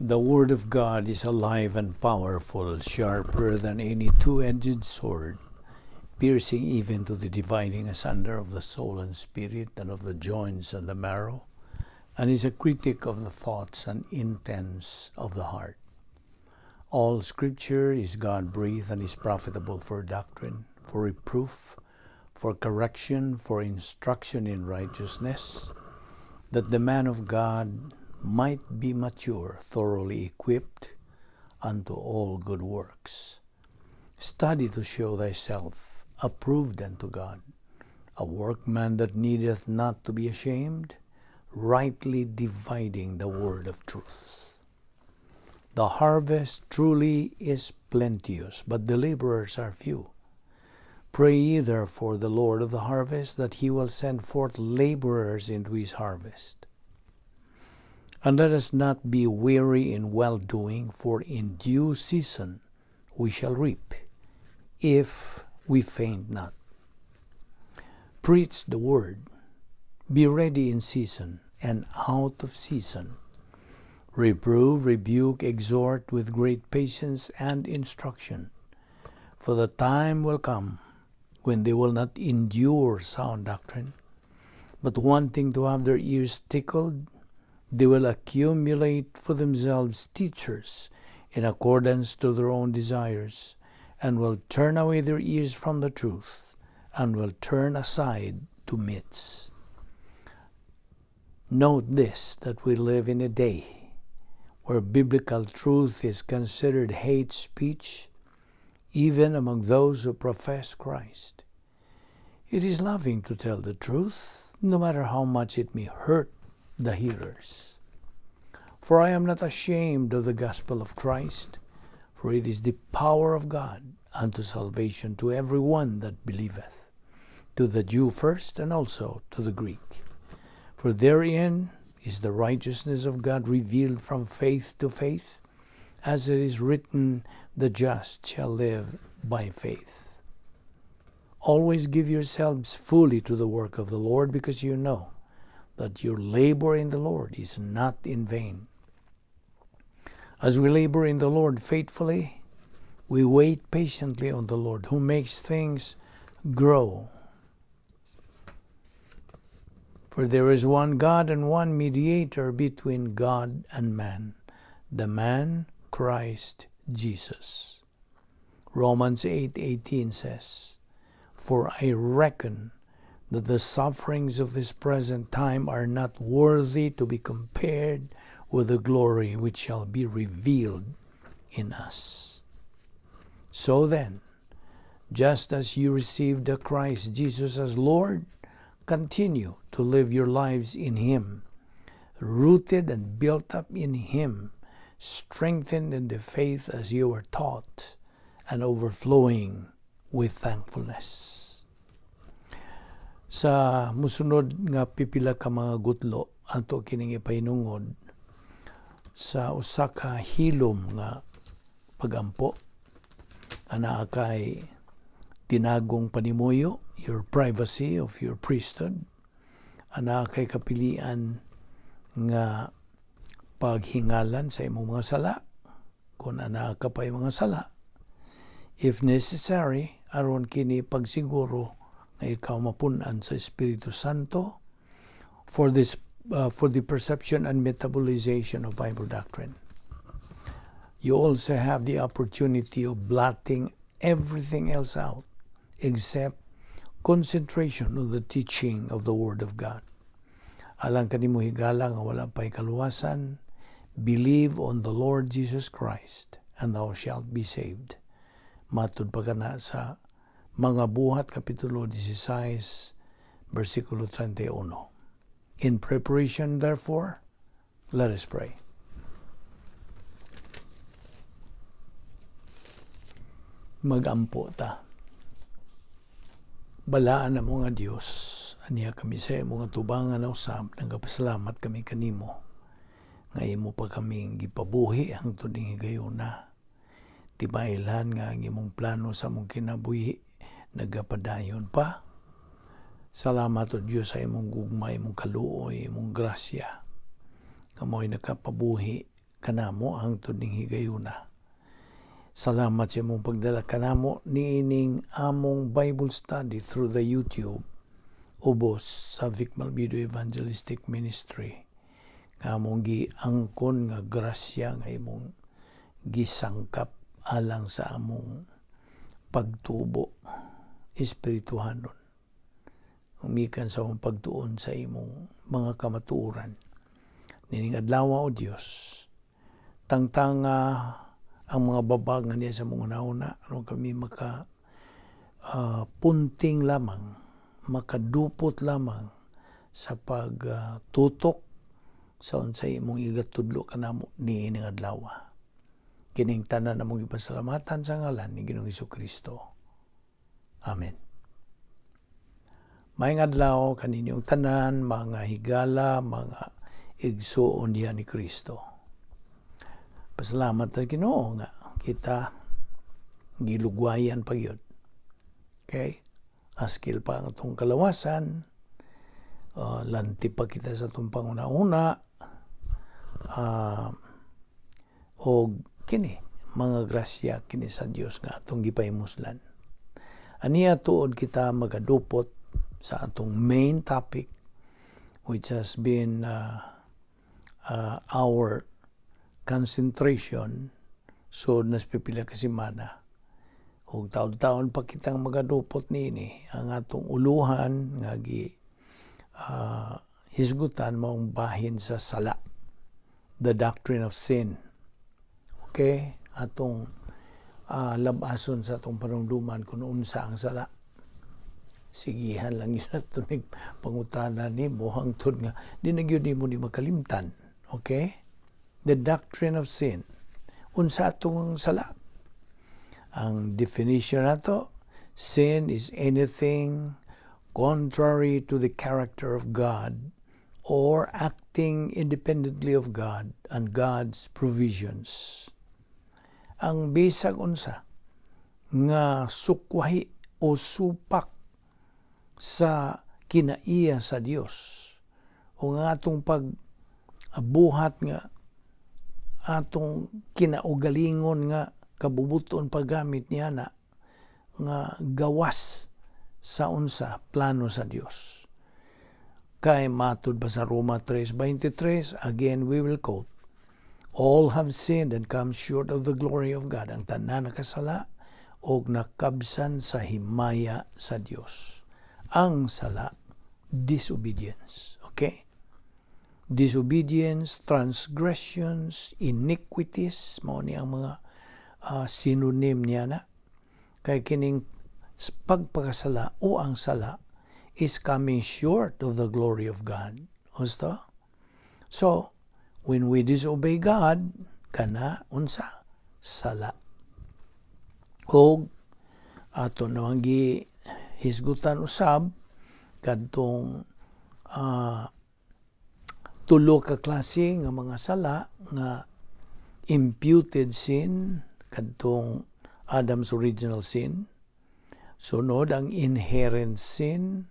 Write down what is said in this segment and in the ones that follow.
The Word of God is alive and powerful, sharper than any two-edged sword, piercing even to the dividing asunder of the soul and spirit, and of the joints and the marrow, and is a critic of the thoughts and intents of the heart. All Scripture is God-breathed and is profitable for doctrine, for reproof, for correction, for instruction in righteousness, that the man of God might be mature, thoroughly equipped unto all good works. Study to show thyself approved unto God, a workman that needeth not to be ashamed, rightly dividing the word of truth. The harvest truly is plenteous, but the laborers are few. Pray ye therefore the Lord of the harvest, that he will send forth laborers into his harvest. And let us not be weary in well-doing, for in due season we shall reap, if we faint not. Preach the word. Be ready in season and out of season. Reprove, rebuke, exhort with great patience and instruction. For the time will come when they will not endure sound doctrine, but wanting to have their ears tickled, they will accumulate for themselves teachers in accordance to their own desires, and will turn away their ears from the truth, and will turn aside to myths. Note this, that we live in a day where biblical truth is considered hate speech, even among those who profess Christ. It is loving to tell the truth, no matter how much it may hurt the hearers. For I am not ashamed of the gospel of Christ, for it is the power of God unto salvation to every one that believeth, to the Jew first, and also to the Greek. For therein is the righteousness of God revealed from faith to faith, as it is written, the just shall live by faith. Always give yourselves fully to the work of the Lord, because you know that your labor in the Lord is not in vain. As we labor in the Lord faithfully, we wait patiently on the Lord, who makes things grow. For there is one God and one mediator between God and man, the man Christ Jesus. Romans 8:18 says, For I reckon that the sufferings of this present time are not worthy to be compared with the glory which shall be revealed in us. So then, just as you received the Christ Jesus as Lord, continue to live your lives in Him, rooted and built up in Him, strengthened in the faith as you were taught, and overflowing with thankfulness. Sa musunod nga pipila ka mga gutlo, ato kining ipainungod sa usa ka hilom nga pagampo, ana kay tinagong panimuyo, your privacy of your priesthood, ana kay kapilian nga paghingalan sa imong mga sala, kung ana ka pa'y mga sala, if necessary, aron kini pagsiguro nga ikaw mapunan sa Espiritu Santo for the perception and metabolization of Bible doctrine. You also have the opportunity of blotting everything else out except concentration on the teaching of the Word of God. Alang kanimo higala nga wala pa'y kaluwasan, believe on the Lord Jesus Christ, and thou shalt be saved. Matud pa kana sa Mga Buhat, Kapitulo 16, versikulo 31. In preparation, therefore, let us pray. Magampo ta. Balaan na mga Diyos, aniya kami sa mga tubangan na usab, nagapasalamat kami kanimo. Ngayon mo pa kaming gipabuhi ang tuning higayuna. Tibailan nga ang imong plano sa mong kinabuhi, nagapadayon pa. Salamat o Diyos sa imong gugma, imong kaluoy, imong grasya. Kamoy nakapabuhi kanamo hangtod ning higayuna. Salamat sa imong pagdala kanamo niining among Bible study through the YouTube ubos sa Balbido Evangelistic Ministry. Among giangkon nga grasya nga imong gisangkap alang sa among pagtubo espirituhanon. Umikan sa among pagtuon sa imong mga kamatuoran. Nining adlaw o Dios, tangtanga ang mga babag nga niya sa mga nauna, kami punting lamang, makadupot lamang sa pagtutok sa unsay imong igatudlo kanamo niining adlaw. Kining tanan namong ipasalamatan sa ngalan ni Ginoong Hesukristo. Amen. Maayong adlaw kaninyong tanan, mga higala, mga igsuon diha ni Kristo. Pasalamat sa Ginoo nga kita gilugwayan pa gyud. Okay? Askil pa ang atong kalawasan, lanti pa kita sa atong panguna-una, o kini mga grasya kini sa Dios nga atong gipahimoslan. Aniya tuod kita magadupot sa atong main topic, which has been our concentration so nas pipila ka semana. Ug taon-taon pa kitang magadupot niini ang atong uluhan nga hisgutan maong bahin sa sala, the Doctrine of Sin. Okay, atong labason sa atong panungduman kung unsa ang sala. Sigihan lang yun at tunig pangutanan ni mo hangtod nga di na gyud nimo ni makalimtan. Okay, the Doctrine of Sin. Unsa atong sala? Ang definition nato, sin is anything contrary to the character of God or acting independently of God and God's provisions. Ang bisag unsa nga sukwahi o supak sa kinaiya sa Dios o nga atong pagbuhat nga atong kinaugalingon nga kabubuton paggamit niya na nga gawas sa unsa plano sa Dios. Kay matud ba sa Roma 3:23, again we will quote, all have sinned and come short of the glory of God. Ang tanan nakasala og nakabsan sa himaya sa Dios. Ang sala, disobedience. Okay? Disobedience, transgressions, iniquities, mao ni ang mga synonym niya na. Kay kining pagpakasala o ang sala is coming short of the glory of God. Osto? So, when we disobey God, kana unsa sala. O ato namang hisgutan usab kadtong tulo ka klase nga mga sala nga imputed sin kadtong Adam's original sin. Sunod ang inherent sin,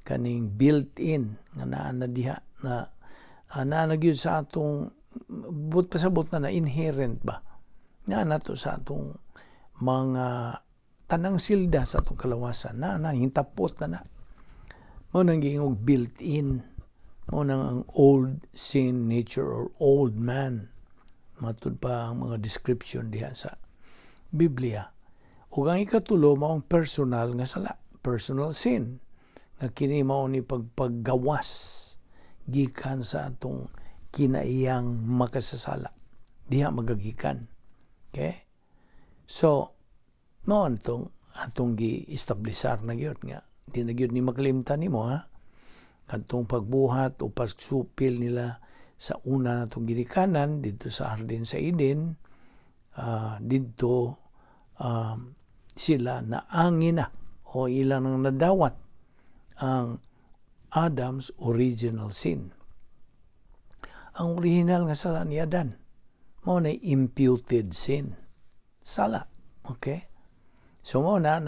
kaning built-in nga naa na diha na gyud sa atong but pasabot na inherent ba. Nga nato sa atong mga tanang silda sa atong kalawasan na hintapot na. Mo nang giingog built-in. Mo nang ang old sin nature or old man. Matud pa ang mga description diha sa Biblia. Ug ang ikatulo maong personal nga sala, personal sin. Nga kini mao ni paggawas gikan sa atong kinaiyang makasasala. Diha magagikan. Okay? So, noon atong gi-establisar na gyud nga di na gyud ni makalimtan nimo ha. Kadtong pagbuhat o pagsupil nila sa una natong ginikanan dito sa Hardin sa Eden, dito sila naangin na o ilang nang nadawat ang Adam's original sin. Ang original nga sala ni Adan mao na imputed sin. Sala. Okay? So mao na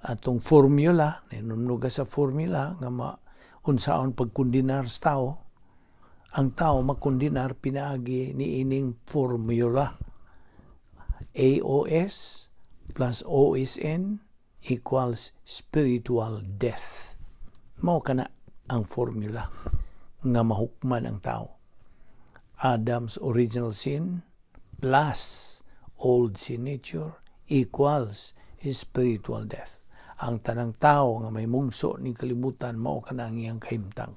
atong formula, ninunuga sa formula nga unsaon pagkondenar sa tao, ang tao makondinar pinaagi ni ining formula. AOS plus OSN equals spiritual death. Mao kana ang formula nga mahukman ang tao. Adam's original sin plus old sin nature equals spiritual death. Ang tanang tao nga may mugso ni kalibutan mao kana ang iyang kahimtang.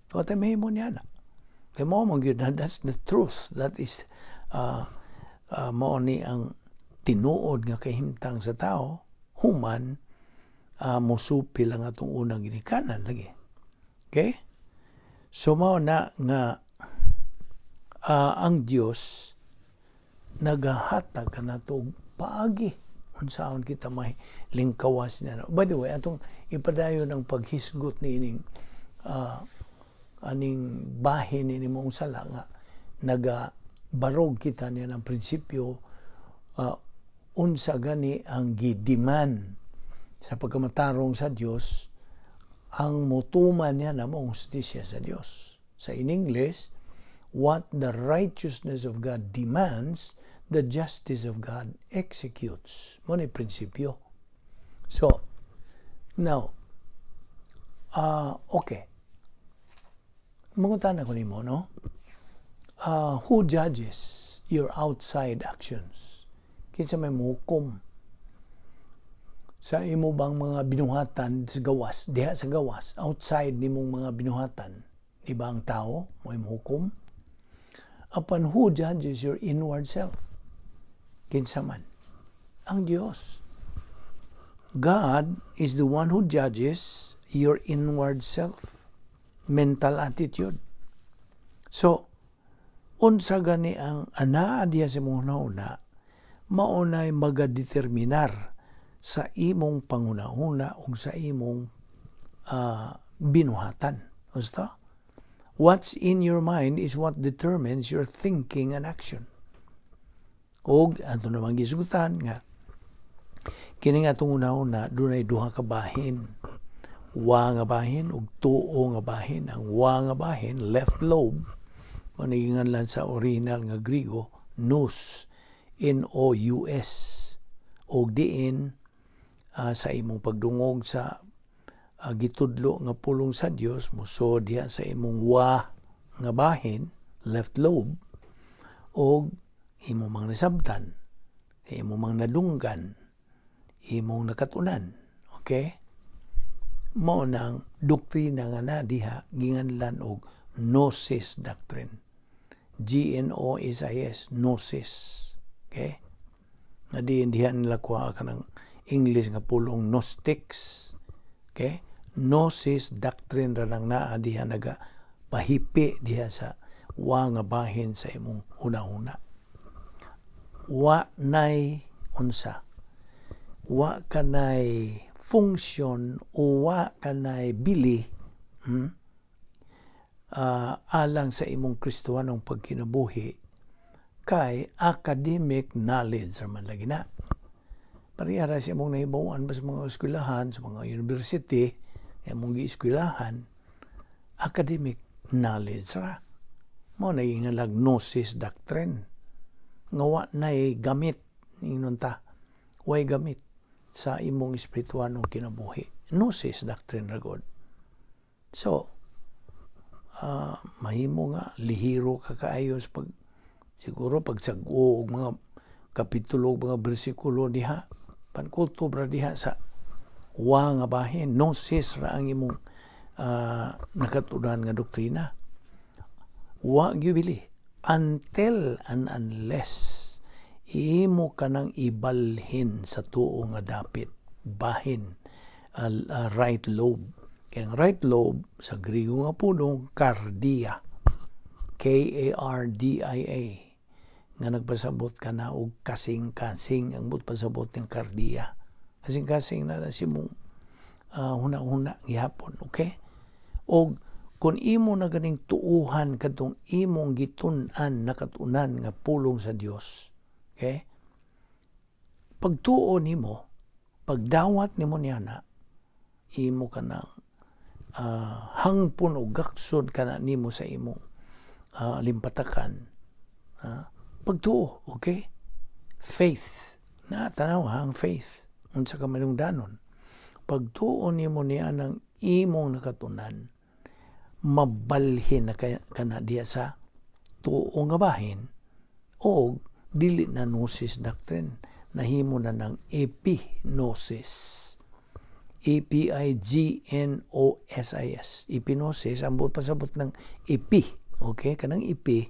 So atay mahimo niya na. Kay mao man gyud, that's the truth. That is mao ni ang tinuod nga kahimtang sa tao, human musupi lang atong unang ginikanan lagi. Okay? So mao na nga ang Dios nagahatag kanato paagi unsaon kita may lingkawas niya. By the way, atong ipadayon ang paghisgot ni ining aning bahin ni mong sala nga nagabarog kita niya ng prinsipyo unsa gani ang gidiman sa pagkamatarong sa Dios ang mutuman niya na mong justisya sa Dios. Sa in English, what the righteousness of God demands, the justice of God executes. Mo ni prinsipyo. So, now, okay. Mangutan ako nimo, no? Who judges your outside actions? Kinsa may muhukom sa imo bang mga binuhatan sa gawas, diha sa gawas, outside nimong mga binuhatan, di ba ang tao may muhukom? Upon who judges your inward self? Kinsa man? Ang Diyos. God is the one who judges your inward self, mental attitude. So, unsa gani ang anaa diha sa imong nauna, maunay magadeterminar sa imong panguna-una o sa imong binuhatan. Basta? What's in your mind is what determines your thinking and action. O, ato namang gisgutan nga, kini nga itong una-una, dunay duha ka bahin. Wa nga bahin ug tuo nga bahin. Ang wa nga bahin, left lobe, manigingan lang sa original nga Griego, nous, N-O-U-S. O diin, sa imong pagdungog sa gitudlo nga pulong sa Dios, muso diha sa imong wa nga bahin, left lobe, o imong mang nasabtan, imong mang nadunggan, imong nakatunan. Okay? Mao nang doktrina nga na diha ginganlan og gnosis doctrine. G-N-O-S-I-S, gnosis. Okay? Nga diha nila kuha ka ng English nga pulong Gnostics. Okay? Gnosis doctrine ra nang naa diha naga pahipi diha sa wa nga bahin sa imong una-una. Wa nay unsa? Wa kanay function o wa kanay bili alang sa imong Kristohanong pagkinabuhi kay academic knowledge man lagi na. Parihara sa imong nahibawan ba sa mga eskwelahan, sa mga university, imong gi-eskwelahan, academic knowledge ra. Mo na yung gnosis doctrine. Nga wa na'y gamit, ningon ta, way gamit sa imong espirituanong kinabuhi. Gnosis doctrine ra god. So, mahimo nga lihiro ka kaayo sa siguro pagsag-o og mga kapitulo, mga bersikulo diha, pankulto ra diha sa wa nga bahin, gnosis ra ang imong nakatunan nga doktrina. Wa gyubili until and unless imo kanang ibalhin sa tuo nga dapit bahin right lobe. Kaya ang right lobe sa Griego nga pulong cardia, K-A-R-D-I-A, nga nagpasabot ka na og kasing-kasing ang pasabot ng cardia. Kasing-kasing na si mong huna-huna gihapon, okay? Og kung imo na ganing tuuhan kadtong imong gitun-an nakatunan nga pulong sa Dios, okay? Pagtuo nimo, pagdawat nimo niya na, imo ka na hangpon o gaksod ka na nimo sa imong limpatakan. Pagtuo, okay? Faith. Tanaw ang faith. Unsa ka manungdanon. Pagtuo nimo niya ng imong nakatunan, mabalhin na kana diya sa tuo nga bahin o dili na gnosis doctrine, nahimo na ng epignosis. E-P-I-G-N-O-S-I-S. Epignosis, ang buot pasabot ng epi. Okay? Kanang epi,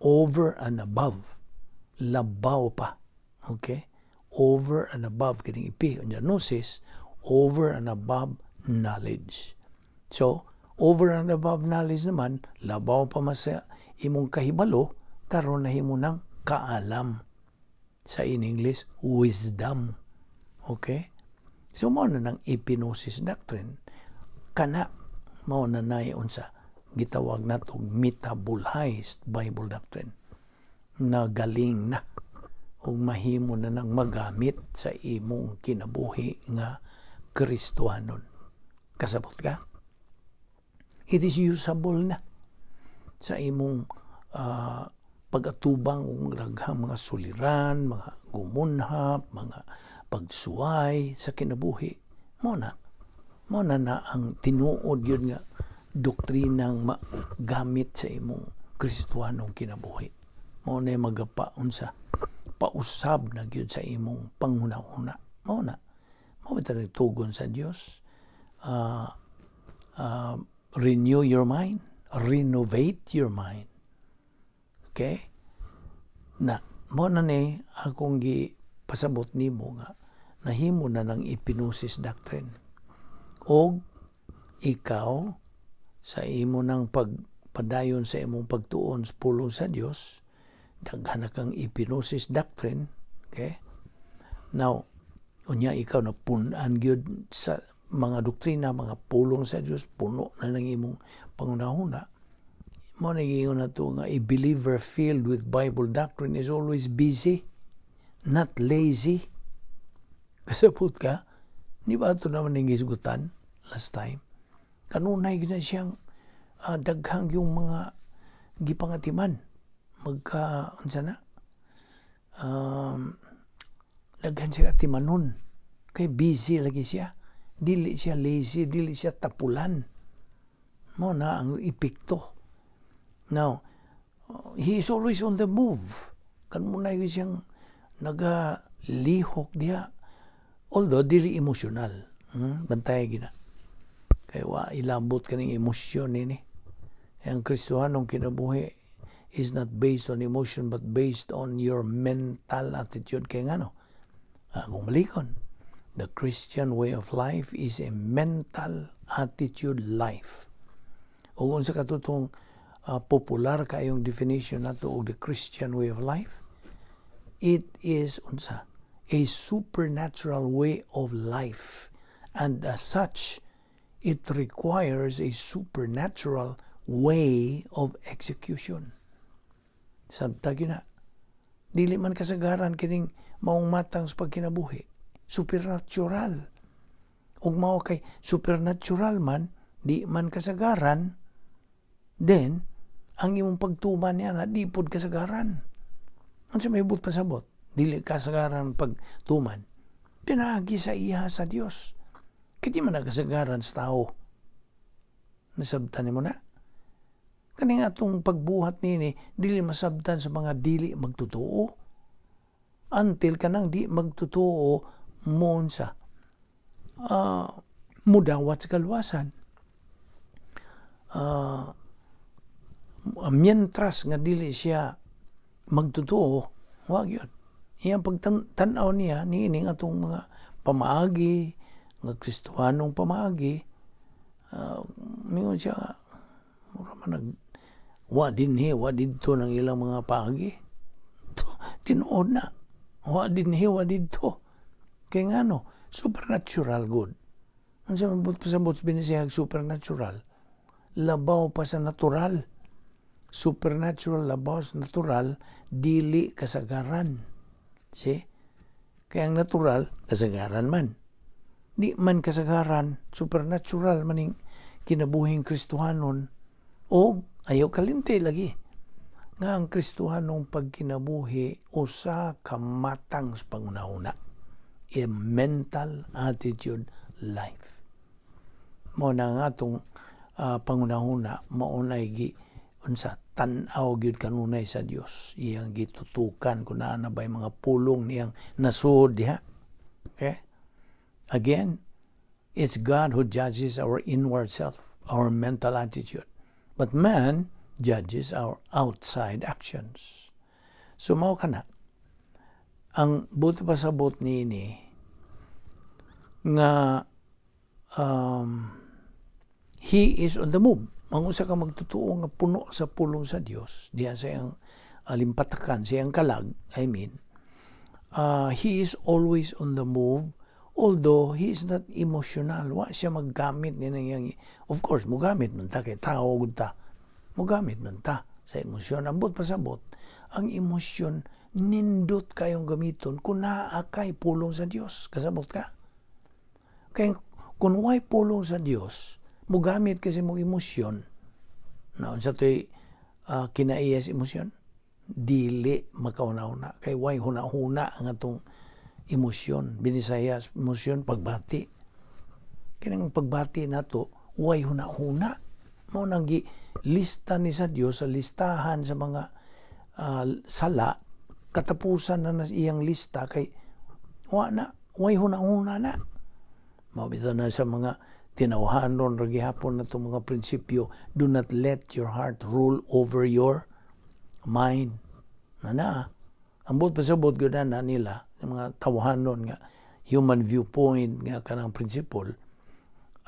over and above. Labaw pa. Okay? Over and above. Kanang epi. Gnosis, over and above knowledge. So, over and above knowledge naman, labaw pa mas imong kahibalo, karon nahimo ng kaalam. Sa in English, wisdom. Okay? So, mao na ng epignosis doctrine. Kana, mao na unsa gitawag natong metabolized Bible doctrine. Na galing na ug mahimo na nang magamit sa imong kinabuhi nga Kristohanon. Kasabot ka? It is usable na sa imong pag-atubang ug daghang mga suliran, mga gumunhap, mga pagsuway sa kinabuhi. Mo na ang tinuod yun nga doktrinang gamit sa imong Kristohanong kinabuhi. Mo na magapaon sa pausab na gyud sa imong panghuna-huna. Mo bitang tugon sa Dios. Renew your mind, renovate your mind. Okay? Mo na ni akong pasabot nimo nga nahimo na ng epignosis doctrine. O ikaw sa imo ng pagpadayon sa imong pagtuon sa pulong sa Dios, daghan kang epignosis doctrine. Okay? Now, unya ikaw na punan gyud sa mga doktrina, mga pulong sa Dios, puno na ng imong pangunahuna. Mo nagingon na to nga a believer filled with Bible doctrine is always busy, not lazy. Kasabot ka, di ba ito naman yung isgutan last time? Kanunay na siyang daghang yung mga gipangatiman. Daghan siya atimanon. Kay busy lagi siya. Dili siya lazy, dili siya tapulan. Mo na ang epekto. Now, he is always on the move. Kanunay siyang nagalihok diya. Although, dili emosyonal. Bantay gina. Kaya ilambot ka ng emosyon ini. Ang Kristohanong kinabuhi is not based on emotion but based on your mental attitude. Kaya nga kung malikon, the Christian way of life is a mental attitude life. O kung sa katutong popular kayong definition nato og the Christian way of life, it is a supernatural way of life, and as such it requires a supernatural way of execution. Sabta gina, dili man kasagaran kining maong matang sa pagkinabuhi, supernatural. Ug mao kay supernatural man, di man kasagaran, then ang imong pagtuman niya na di pod kasagaran. Unsa may but pasabot? Dili kasagaran pagtuman. Pinagi sa iya sa Dios. Kiti man kasagaran sa tao. Nasabtan mo na. Kaning atong pagbuhat nini dili masabtan sa mga dili magtotoo. Until kanang di magtotoo mon sa mudawat sa kalwasan. Mientras nga dili siya magtotoo, wag yun. Iyang pagtanaw niya, niining atong mga pamaagi, mga Kristohanong pamaagi, mingon siya, mura man wadinhi, wadidto ng ilang mga paagi. Tinuod na, wadinhi, wadidto. Kaya nga supernatural good. Ang pasabot binisiyag supernatural, labaw pa sa natural. Supernatural, labaw sa natural, dili kasagaran. See? Kaya ang natural, kasagaran man. Di man kasagaran, supernatural maning kinabuhing Kristohanon o Ayaw kalinti lagi. Nga ang Kristohanong pagkinabuhi usa ka matang sa pangunahuna. A mental attitude life. Mao na nga atong pangunahuna maunay gi unsa tan-aw gyud kanunay sa Dios. Iyang gitutukan kun naa na bay mga pulong niyang nasud diha. Okay? Again, it's God who judges our inward self, our mental attitude. But man judges our outside actions. So mao kana. Ang buti pa sabot niini nga he is on the move. Ang usa ka magtutuo nga puno sa pulong sa Dios, diha sa iyang limpatakan, sa iyang kalag, he is always on the move, although he is not emotional. Wa siya maggamit ni nang of course, mogamit man ta kay tao gud ta. Mogamit man ta sa emosyon. Ambot pasabot, ang emosyon nindot kayong gamiton kung naa kay pulong sa Dios. Kasabot ka? Kay kung way pulong sa Dios, mogamit kasi mo emosyon. Na unsa toy kinaiyas emosyon? Dili makauna-una kay way huna-huna ang atong emosyon. Binisayas emosyon pagbati. Kinang pagbati nato way huna-huna. Mao nang lista ni sa Dios sa listahan sa mga sala, katapusan na iyang lista kay way huna-huna na. Mabito na sa mga tinawhanon ra gihapon na itong mga prinsipyo, do not let your heart rule over your mind. Ambot pasabot gud na nila ng mga tawhanon nga human viewpoint nga kanang principle,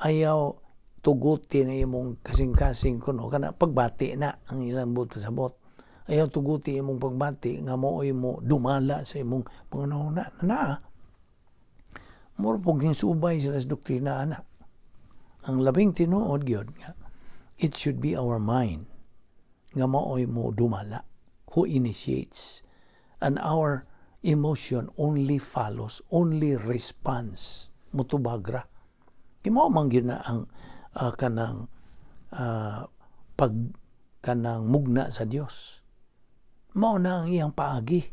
ayaw tuguti na imong kasing-kasing kuno kana pagbati na ang ilang buot pasabot. Ayaw tuguti imong pagbati nga mooy mo dumala sa imong pangunahuna na. Mura pog subay sila sa doktrina ana. Ang labing tinuod gyud nga it should be our mind nga maoy mo dumala, who initiates, and our emotion only follows, only responds, mutubagra. Mao man gyud na ang kanang mugna sa Dios. Mao na ang iyang paagi.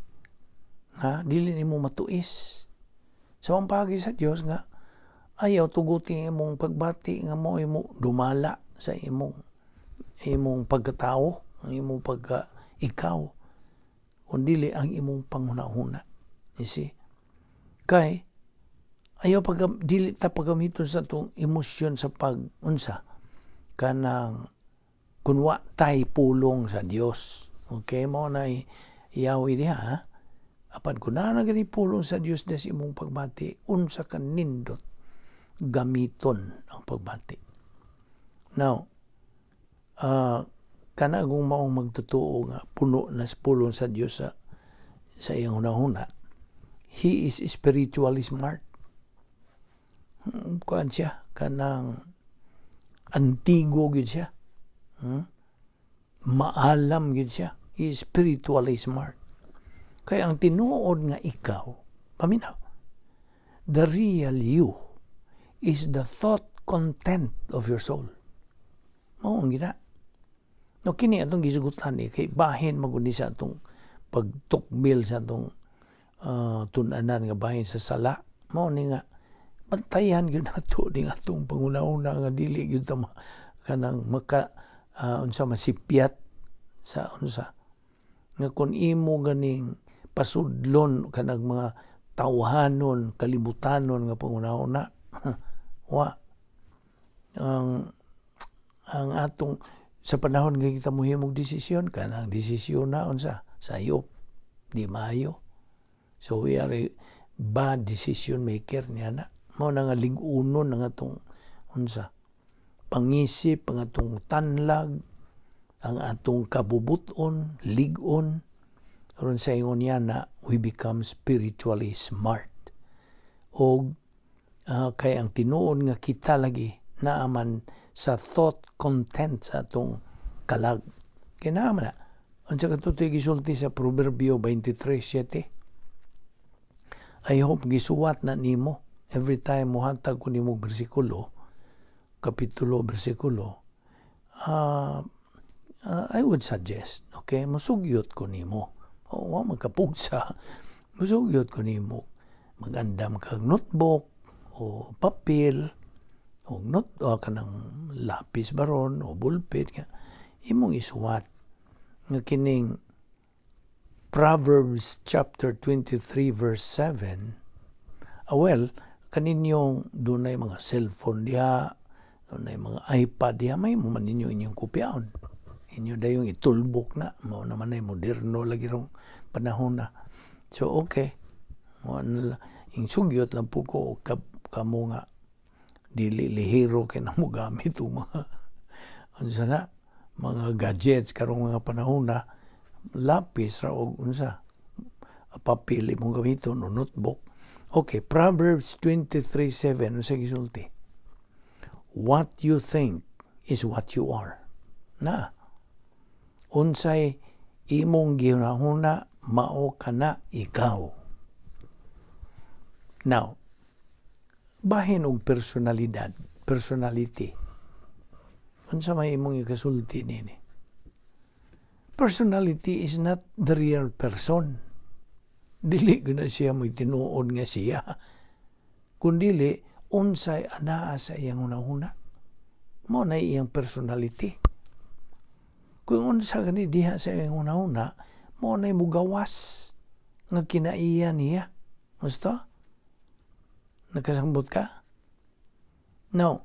Dili nimo matuis. So ang paagi sa Dios nga ayaw tuguti imong pagbati nga mo dumala sa imong pagkatao, ang imong ikaw, kundi ang imong panghuna-huna. You see? Kay ayaw dili ta pagamiton sa tong emosyon sa pag-unsa kanang kunwa tay pulong sa Dios. Okay, mo na iyawi diha. Apan kun na gani pulong sa Dios des imong pagbati, unsa ka nindot gamiton ang pagbati. Now, kana kung maong magtutuo nga puno na pulong sa Dios sa iyang hunahuna, he is spiritually smart. Kuan siya kanang antigo gyud siya. Maalam gyud siya. He is spiritually smart. Kaya ang tinuod nga ikaw, paminaw, the real you is the thought content of your soul. Mao ang gina. No, kini atong gisugutan kay bahin maguni sa atong pagtukbil sa atong tun-anan nga bahin sa sala. Mao ni nga pantayan gyud nato ning atong pangunahuna nga dili gyud ta kanang unsa masipyat sa unsa nga kun imo ganing pasudlon kanang mga tawhanon, kalibutanon nga pangunahuna, ang atong sa panahon nga kita mohimog desisyon, kanang desisyon na unsa sayop di maayo. So we are a bad decision maker niya na. Mao na nga lig-unon ang atong unsa pangisip, ang atong tanlag, ang atong kabubuton, lig-on. Karon sa ingon niya na we become spiritually smart. O kay ang tinuod nga kita lagi naaman sa thought content sa atong kalag. Kaya naaman na. Ang sa katutoy gisulti sa Proverbio 23:7. I hope gisuwat na nimo every time mo hatag ko nimo bersikulo, kapitulo, bersikulo. I would suggest, okay, musugyot ko nimo. O wa magkapugsa. Musugyot ko nimo. Magandam kag notebook o papel o kanang lapis baron o bulpit nga imong isuwat nga kining Proverbs chapter 23 verse 7. Well, kaninyong dunay mga cellphone diha, dunay mga iPad diha, may mo man ninyo inyong kopyaon. Inyo dayong itulbok na, mo naman ay moderno lagi rong panahon na. So okay, ing sugyot lang po ko kamo nga dili lihiro kay namo gamit o mga unsa na mga gadgets karong mga panahon na lapis ra og unsa papel imong gamiton o notebook. Okay, Proverbs 23:7 unsa gisulti? What you think is what you are. Na unsay imong ginahuna mao kana ikaw. Now, bahin og personality. Unsa may imong ikasulti nini? Personality is not the real person. Dili guna siya mo tinuod nga siya. Kundili, unsay anaa sa iyang hunahuna. Mo na iyang personality. Kung unsa gani diha sa iyang hunahuna, mo na mugawas nga kinaiya niya. Gusto? Nakasambot ka? Now,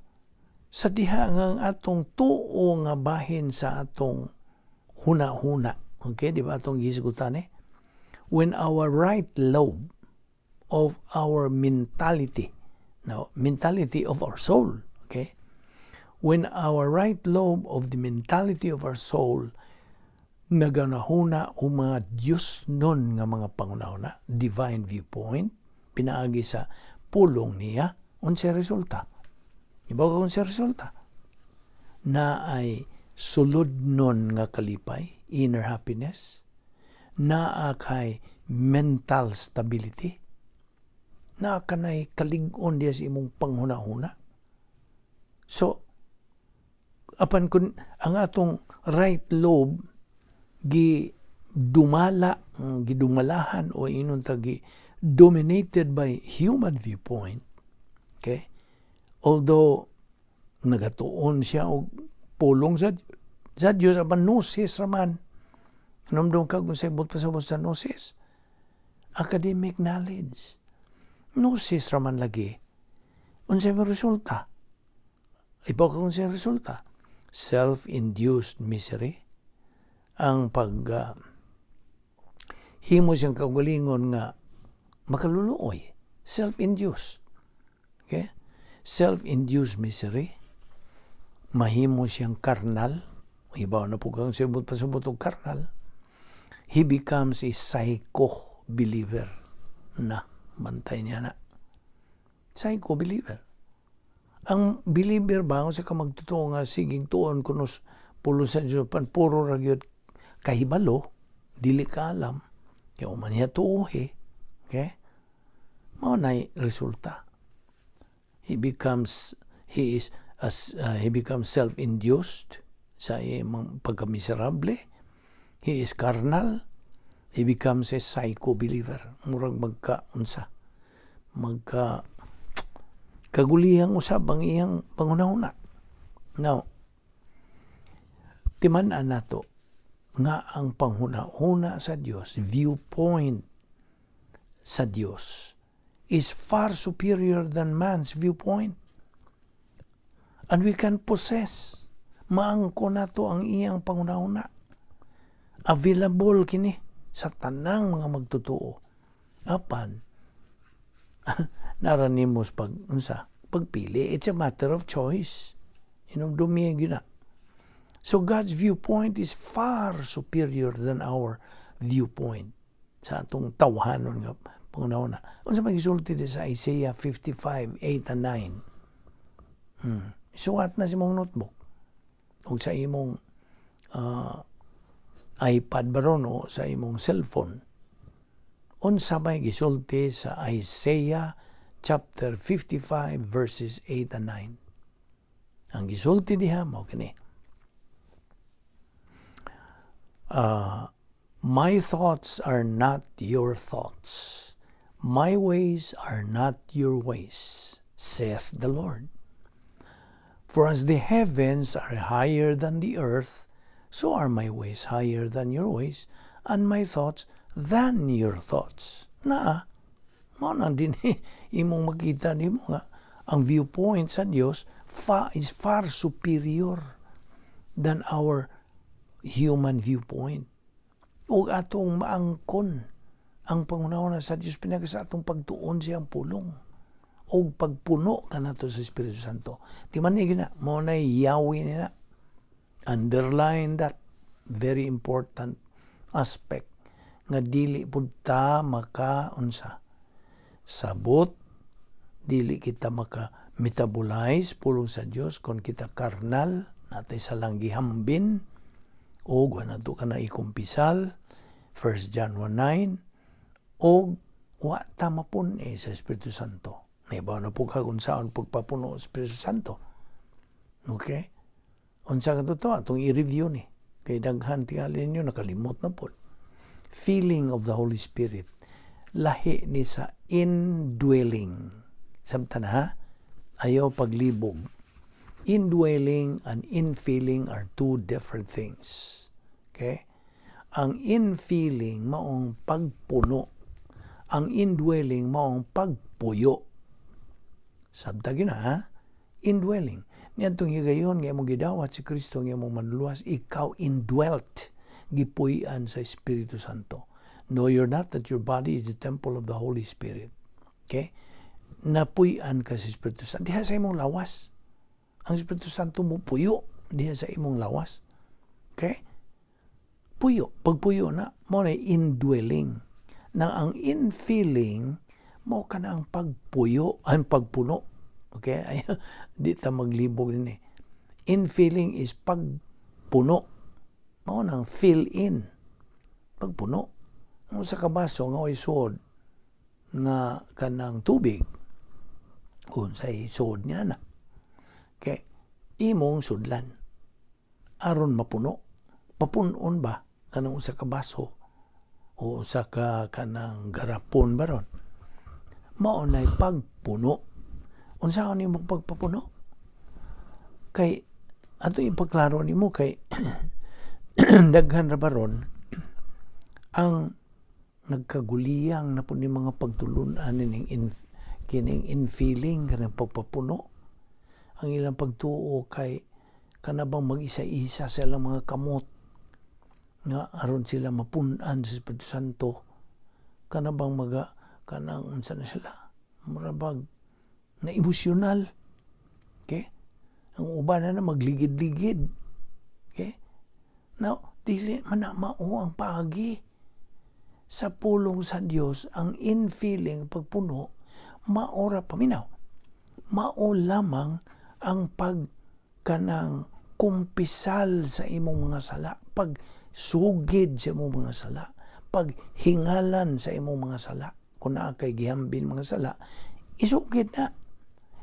sa diha nga atong tuo nga bahin sa atong huna-huna. Okay, di ba atong gisigutan eh? When our right lobe of our mentality, now, mentality of our soul, okay? When our right lobe of the mentality of our soul naganahuna o mga Diyos nun nga mga pangunahuna, divine viewpoint, pinaagi sa pulong niya, unsa resulta? Ibaw ka unsa resulta? Na ay sulod nun nga kalipay, inner happiness, naa kay mental stability, naa kanay kalig-on diya sa imong panghuna-huna. So, apan kun ang atong right lobe gidumalahan o inon tagi dominated by human viewpoint, okay? Although nagatuon siya og pulong sa Diyos, apan gnosis raman. Namdong ka kung sabot pa sa gnosis. Academic knowledge. Gnosis raman lagi. Unsay may resulta? Ibaw ka kung sa'y resulta. Self-induced misery. Ang himo siyang kaugalingon nga makaluluoy. Self-induced. Okay? Self-induced misery. Mahimo siyang karnal. Ibaw na po kang sabot pa og karnal. He becomes a psycho-believer. Na, bantay niya na. Psycho-believer. Ang believer ba, kung sa ka magtotoo nga, siging tuon kunos pulusan siya, puro ragyod kahibalo, dili ka alam, kaya umaniya tuohi. Okay? Maunay resulta. He becomes self-induced sa iyang pagkamiserable. He is carnal. He becomes a psycho-believer. Murag kagulihang usab ang iyang pangunahuna. Now, timan-an nato nga ang panghuna-huna sa Dios, viewpoint sa Dios, is far superior than man's viewpoint. And we can possess, maangko nato ang iyang panghuna-huna. Available kini sa tanang mga magtotoo. Apan, naranimos pagpili. It's a matter of choice. Dumiyag yun na. So God's viewpoint is far superior than our viewpoint sa atong tawhanon nga pangunahuna. Unsa man gisulti sa Isaiah 55:8-9. Suwat na sa imong notebook. O sa imong iPad baron o sa imong cellphone. Unsa may gisulti sa Isaiah chapter 55 verses 8-9. Ang gisulti diha mao kini. My thoughts are not your thoughts. My ways are not your ways, saith the Lord. For as the heavens are higher than the earth, so are my ways higher than your ways, and my thoughts than your thoughts. Na, mo na din imong makita nimo nga ang viewpoint sa Dios is far superior than our human viewpoint. O atong maangkon ang pangunawa sa Dios pinagi sa atong pagtuon siyang pulong o pagpuno kanato sa Espiritu Santo. Di man na mo na Yahweh nila. Underline that very important aspect nga dili pud ta makaunsa sabot, dili kita maka metabolize pulong sa Dios kon kita karnal natay sa lang gihambin o guanato ka na ikumpisal 1 John 1:9 o wa ta mapun sa Espiritu Santo. May ba na po kung saan pagpapuno sa Espiritu Santo. Okay? Unsa ka to atong i-review ni. Kay daghan tingali ninyo nakalimot na po. Feeling of the Holy Spirit. Lahi ni sa indwelling. Sabta na ha? Ayaw paglibog. Indwelling and infilling are two different things. Okay? Ang infilling maong pagpuno. Ang indwelling maong pagpuyo. Sabta gina ha? Indwelling. Niyadtong higayon nga imong gidawat si Kristo nga imong manluwas, ikaw indwelt gipuy-an sa Espiritu Santo. No, you're not, that your body is the temple of the Holy Spirit. Okay? Napuy-an ka sa Espiritu Santo. Diha sa imong lawas. Ang Espiritu Santo mo puyo diha sa imong lawas. Okay? Puyo. Pagpuyo na, mo na indwelling. Nang ang infilling, mo ka na ang pagpuyo, ang pagpuno. Okay? Ay, di ta maglibog din eh. Infilling is pagpuno. Mo nang fill in. Pagpuno. Mo sa kabaso nga ay sod nga kanang tubig. Kung sa sod niya na. Okay? Imong sudlan. Aron mapuno. Papunon ba kanang usa ka baso o usa ka kanang garapon baron? Mao nay pagpuno. Unsa ni mo pagpapuno? Kay ato ipagklaro nimo kay daghan ra baron ang nagkaguliyang na po ni mga pagtulunan kining infilling kanang pagpapuno. Ang ilang pagtuo kay kanabang mag-isa-isa sa ilang mga kamot nga aron sila mapunan sa Espiritu Santo. Kanabang kanang unsa na sila marabag na emosyonal. Okay? Ang uban na magligid-ligid. Okay? Now, dili man na mao ang pagi sa pulong sa Dios, ang infilling pagpuno maora paminaw. Mao lamang ang kanang kumpisal sa imong mga sala, pagsugid sa imong mga sala, paghingalan sa imong mga sala. Kung naa kay gihambin mga sala, isugid na.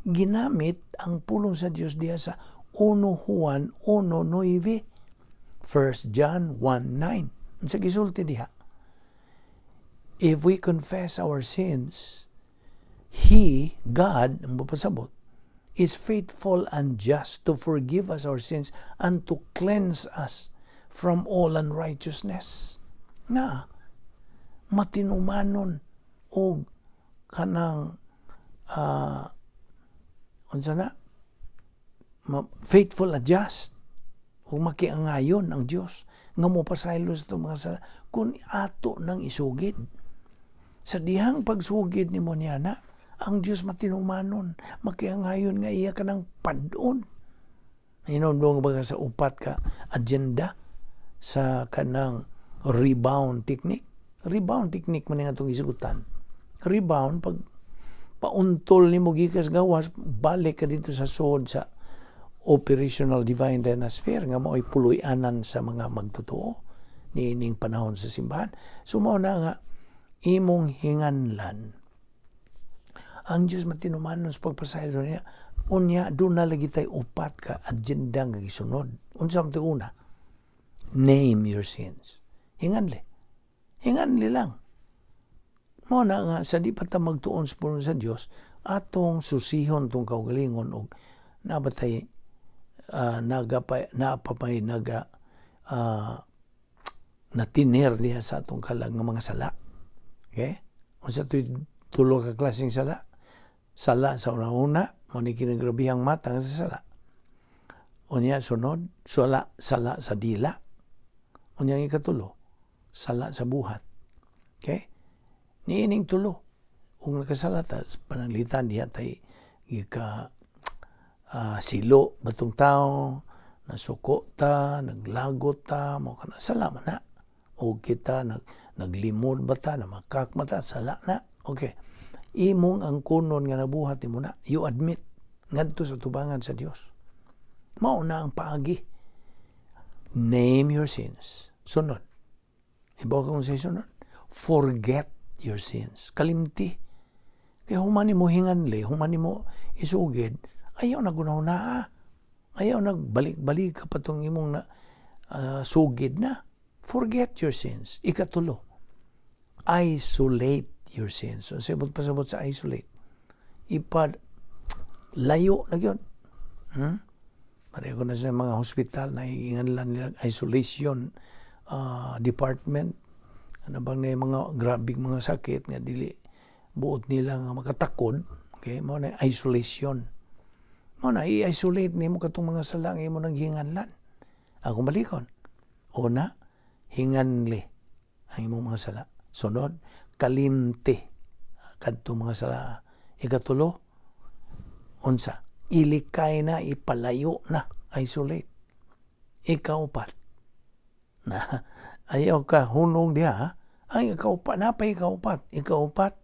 Ginamit ang pulong sa Dios diha sa 1 Juan 1:9, 1 John 1:9. Sa gisulti diha, if we confess our sins, He, God, ang mapasabot, is faithful and just to forgive us our sins and to cleanse us from all unrighteousness. Na, matinumanon o kanang faithful and just o makiangayon ang Dios nga mo pasaylo sa itong mga sala kung ato nang isugid. Sa dihang pagsugid ni mo niya na, ang Diyos matinumanon, makiangayon nga iya ka ng padon. Hinundong ba sa upat ka agenda sa kanang rebound technique? Rebound technique man nga itong isugutan. Rebound, pag pauntol ni mo gikas gawas, balik ka dito sa sod sa operational divine dynasphere nga mo ay puloy-anan sa mga magtotoo niining panahon sa simbahan. Sumaw na nga imong hinganlan ang Diyos matinumanon sa pagpasaylo niya. Unya, doon na lagi tayo upat ka agenda nga gisunod. Unsa man una? Name your sins. Hinganli lang. Mo na nga sa di pa ta magtuon sa pulong sa Dios atong susihon tong kaugalingon og nabatay natiner diha sa atong kalag nga mga sala. Okay? Unsa to'y tulo ka klaseng sala? Sala sa una mo ni kinagrabihang matang sa sala. Unya sunod, sala sa dila. Unya ikatulo, sala sa buhat. Okay? Niining tulo. Kung nakasalata, pananglitan diha tay ika silo batong tao, nasuko ta, naglagot ta, mo kana sala man na. O kita naglimod ba ta, namakak ba ta, sala na. Okay. Imong ang kunon nga nabuhat nimo na, you admit ngadto sa tubangan sa Dios. Mao na ang paagi. Name your sins. Sunod. Ibaw kung say sunod. Forget your sins. Kalimti. Kaya human mo hinganli, human mo isugid, ayaw na gunahuna. Ayaw nagbalik-balik ka patong imong sugid na. Forget your sins. Ikatulo. Isolate your sins. So, pasabot sa isolate. Layo na yun. Pareho na sa mga hospital na hihinganlan nila isolation department. Ano bang na mga grabing mga sakit nga dili buot nila nga makatakod. Okay? Mao na isolation. Mao na i-isolate nimo katong mga salang imo nang hinganlan. Akong balikon. Una, hinganli ang imong mga sala. Sunod, kalimti kadtong mga sala. Ikatulo, unsa? Ilikay na, ipalayo na, isolate. Ikaupat, na ayaw ka hunong diha, ang ikaupat. Ikaupat,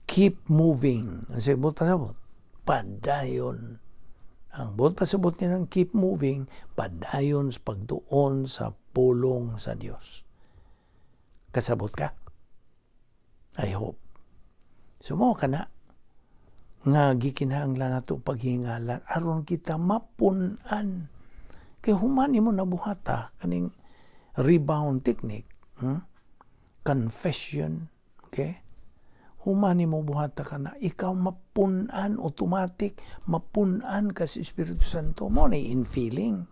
keep moving. Ang sabot, padayon. Ang pasabot niya ng keep moving, padayon sa pagtuon sa pulong sa Dios. Kasabot ka? I hope. Sumo ka na nga gikinahanglan nato paghingalan aron kita mapun-an. Kay human mo nabuhata kaning rebound technique, confession, okay? Human mo buhata ka na ikaw mapun-an automatic, mapun-an ka sa Espiritu Santo mo na in feeling.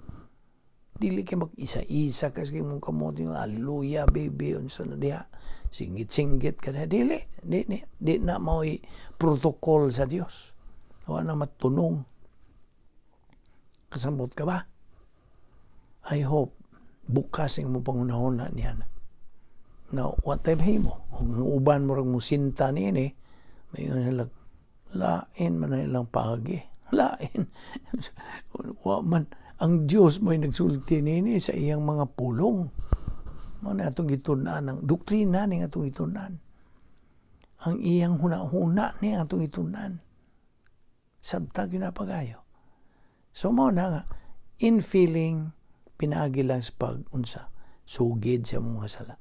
Dili kay mag-isa-isa kasi mong kamote yung hallelujah baby unsa na diha singgit-singgit ka na dili na mao'y protocol sa Dios wala na matunong. Kasambot ka ba? I hope bukas ang mo pangunahon niya na what time himo kung uban mo rang musinta niini may lang lain man ilang pagi lain wa man ang Diyos mo'y nagsulti nini sa iyang mga pulong. Mo na atong gitunan ang doktrina ning atong gitunan. Ang iyang huna-huna ni atong gitunan. Sabtag yun na pagayo. So mo na nga, in feeling, pinaagi lang sa pag-unsa, sugid sa mga sala.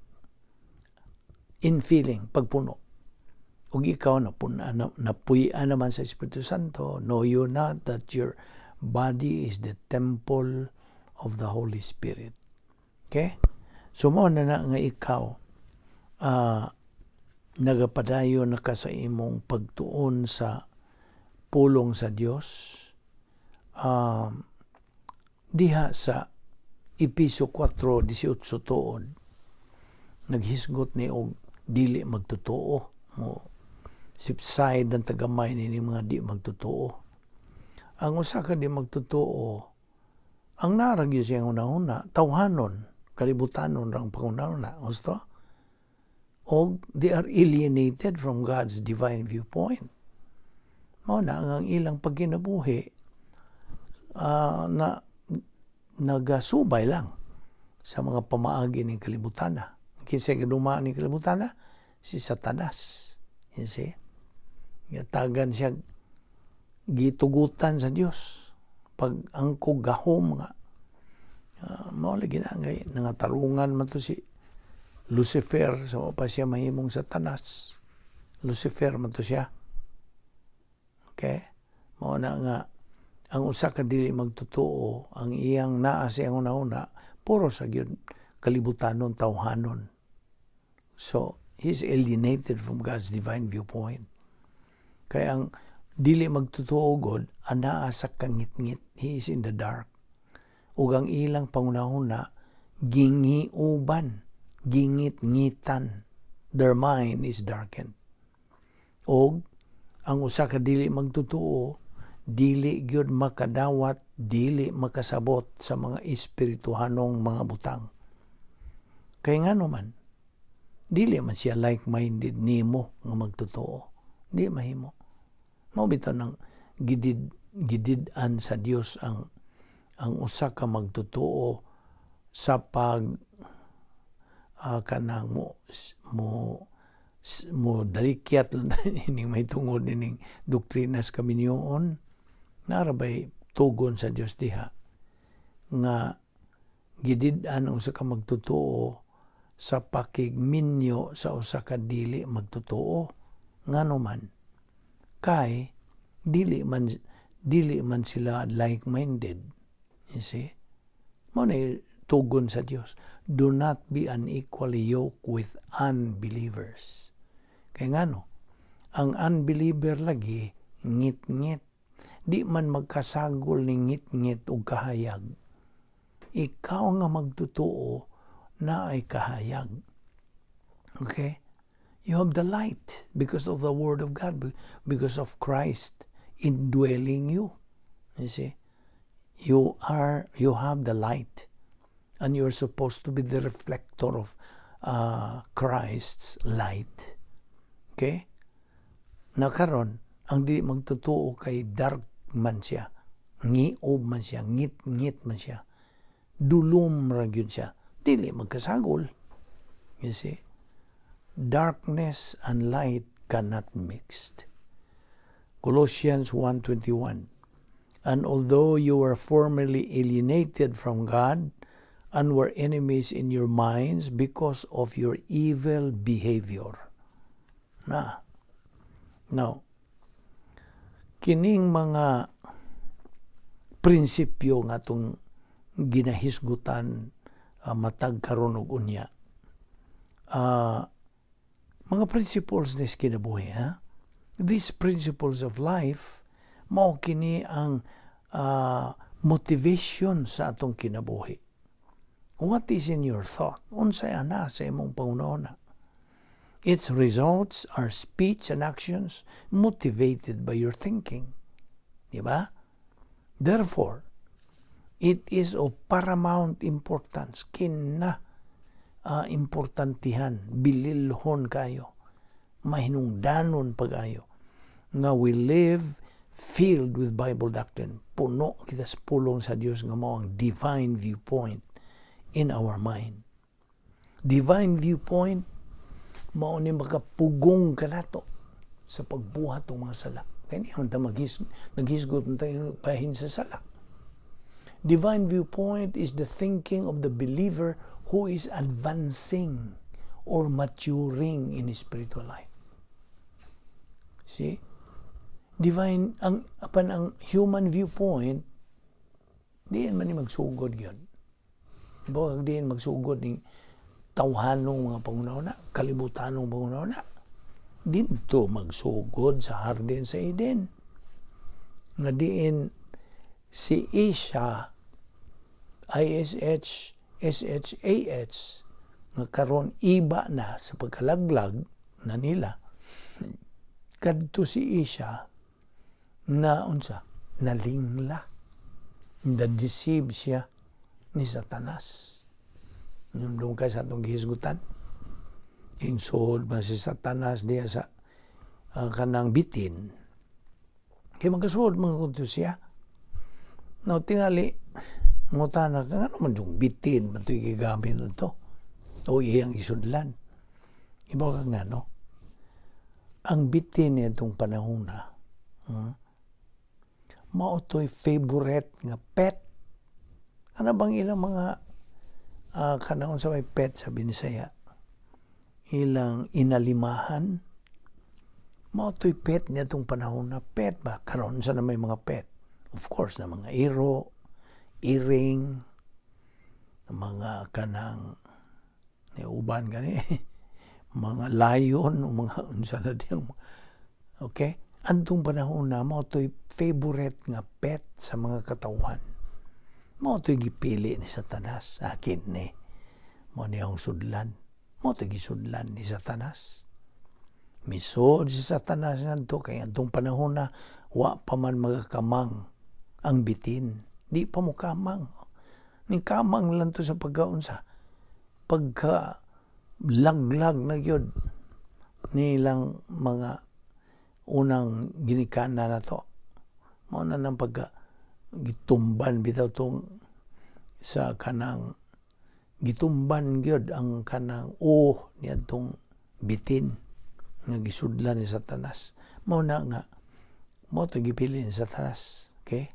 In feeling, pagpuno. Ug ikaw napuy-an naman sa Espiritu Santo, know you not that your body is the temple of the Holy Spirit. Okay? So, mo na nga ikaw nagapadayon na ka sa imong pagtuon sa pulong sa Dios diha sa Episo 4:18 tuod naghisgot ni og dili magtotoo mo sipside ang tagamay ni mga di magtotoo. Ang usa ka di magtotoo ang naragyo siyang una-una tawhanon kalibutanon rang pangunahuna gusto o they are alienated from God's divine viewpoint. Mao na ang ilang pagkinabuhi na nagasubay lang sa mga pamaagi ng kalibutana. Kinsa giduma ni kalibutana si Satanas. You see? Yatagan siya gitugutan sa Dios pag angkog gahom nga mao lagi na ngay nangatarungan man to si Lucifer so pa siya mahimong Satanas. Lucifer man to siya. Okay? Mao na nga ang usa ka dili magtotoo ang iyang naa sa una puro sa gyud kalibutanon tawhanon. So he's alienated from God's divine viewpoint. Kaya ang dili magtotoo God anaa sa kangit-ngit, he is in the dark. Ug ang ilang pangunahon na gingiuban, gingit-ngitan, their mind is darkened. Og ang usa ka dili magtotoo, dili gyud makadawat, dili makasabot sa mga espirituhanong mga butang. Kaya nga naman, dili man siya like-minded nimo nga magtotoo. Di mahimo. Mabitaw ng gidid-an sa Dios ang usa ka magtotoo sa pag kanang mo dalikyat ining may tungod ining doktrinas kaminyoon, narabay tugon sa Dios diha nga gidid-an ang usa ka magtotoo sa pakigminyo sa usa ka dili magtotoo. Ngano man kay dili man sila like-minded. You see? Mo na tugon sa Dios, do not be unequally yoked with unbelievers. Kay ngano, ang unbeliever lagi ngit-ngit, di man magkasagol ni ngit-ngit ug kahayag. Ikaw nga magtotoo na ay kahayag. Okay? You have the light because of the Word of God, because of Christ indwelling you. You see? You have the light, and you're supposed to be the reflector of Christ's light. Okay? Nakaron, ang di magtotoo kay dark man siya, ngiob man siya, ngit-ngit man siya, dulom ra gyud siya, dili magkasagol. You see? Darkness and light cannot mix. Colossians 1:21. And although you were formerly alienated from God and were enemies in your minds because of your evil behavior. Now, kining mga prinsipyo nga itong ginahisgutan matag karon og unya. Mga principles na kinabuhi, ha? These principles of life, mao kini ang motivation sa atong kinabuhi. What is in your thought? Unsay ana sa imong pangunahon? Its results are speech and actions motivated by your thinking. Diba? Therefore, it is of paramount importance, importantihan, bililhon kayo, mahinungdanon pag-ayo, nga we live filled with Bible doctrine. Puno kita sa pulong sa Dios nga mao ang divine viewpoint in our mind. Divine viewpoint, mao ni makapugong kanato sa pagbuhat ng mga sala. Kaya niya ta naghisgot tayo pahin sa sala. Divine viewpoint is the thinking of the believer who is advancing or maturing in his spiritual life. See? Divine, ang human viewpoint, diyan man ni magsugod yun. Bawag diyan magsugod ng tawhanong mga pangunahon na, kalibutanong pangunahon na. Dito magsugod sa Hardin sa Eden. Nga diin si Isha, SHAH, nga karon iba na sa pagkalaglag na nila. Kadto si Isha na unsa nalingla, na-deceive siya ni Satanas. Yung doon ka sa atong gihisgutan, insod ba si Satanas diya sa kanang bitin. Kaya magkasuod mga kunto siya. Now, tingali, ngutana ka, nga naman yung bitin, mato'y gigamit na to. O iyang isudlan. Iba ka nga, no? Ang bitin niya itong panahon na, mauto'y favorite nga pet. Ano bang ilang mga kanahon sa may pet sa Binisaya? Ilang inalimahan. Mauto'y pet niya itong panahon na pet ba? Karon sa na may mga pet. Of course, na mga iro, earring, mga kanang uban gani mga lion o mga unsa na diyang, okay, antong panahon na mo to'y favorite nga pet sa mga katawhan, mo to'y gipili ni Satanas, akin ni mo niyang sudlan, mo to'y gisudlan ni Satanas, misod si Satanas ngadto kay antong panahon na wa pa man magakamang ang bitin, di pa mo kamang, ni kamang lang to sa pagkaunsa, pagka laglag na gyud nilang mga unang ginikana na to, mao na nang pagka gitumban bitaw tong sa kanang gitumban gyud ang kanang niadtong bitin nga gisudlan ni Satanas, mao na nga mo to gipili ni Satanas, okay,